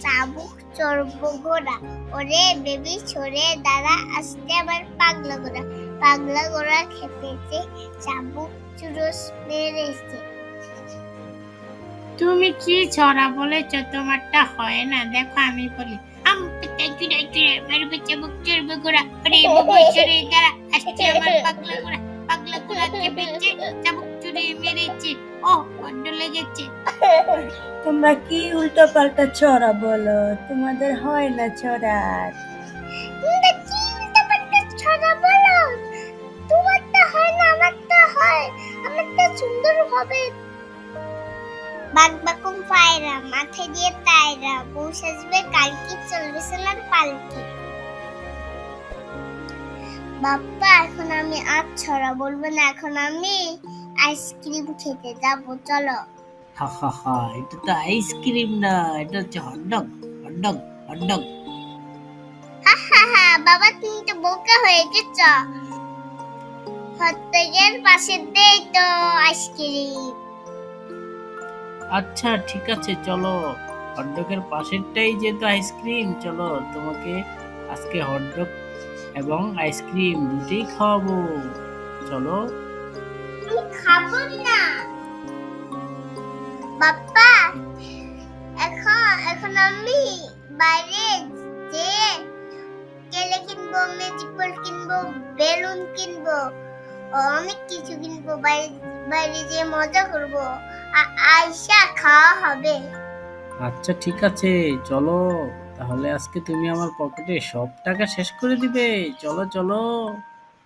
চাবুক চড়বো ঘোড়া। ওরে বেবি সরে দাঁড়া, আসতে আবার পাগলা ঘোড়া। পাগলা ঘোড়া খেপেছে, চাবুক চুরস মেরেছে। তুমি কি ছড়া বলেছ? তোমারটা হয় না, দেখো আমি বলি। আম পিতা চুরে চুরে মারবে চাবুক চড়বে ঘোড়া। ওরে বেবি সরে দাঁড়া, আসছে আমার পাগলা ঘোড়া। পাগলা ঘোড়া খেপেছে, চাবুক চুরে মেরেছে। ও বড্ড লেগেছে। তোমরা কি উল্টো পাল্টা ছড়া বলো? তোমাদের হয় না ছড়া। তোমরা কি উল্টাপাল্টা ছড়া বলো? তোমারটা হয় না, আমারটা হয়। আমারটা সুন্দর হবে। বাগবাকুম পায়রা, মাথায় দিয়ে তায়রা, বউ সাজবে কালকি, চলবে সোনার পালকি। বাপ্পা, এখন আমি আর ছড়া বলবো না, এখন আমি আইসক্রিম খেতে যাবো, চলো। হা হা হা, এটা তো আইসক্রিম না, এটা হচ্ছে হটডগ। Hot dog hot dog. হা হা হা, বাবা তুমি তো বোকা হয়ে গেছ। হটডগের পাশে দেই তো আইসক্রিম। আচ্ছা ঠিক আছে, চলো। হটডগের পাশেরটাই যেহেতু আইসক্রিম, চলো তোমাকে আজকে হটডগ এবং আইসক্রিম দুটোই খাওয়াবো। চলো। আমি খাবো না বাপ্পা। এখন আমি বাইরে যে কেলে কিনবো, ম্যাজিক বল কিনবো, বেলুন কিনবো, অনেক কিছু কিনবো। বাইরে যে মজা করবো, আইসা খাওয়া হবে। আচ্ছা ঠিক আছে, চলো। তাহলে আজকে তুমি আমার পকেটে সব টাকা শেষ করে দিবে। চলো চলো।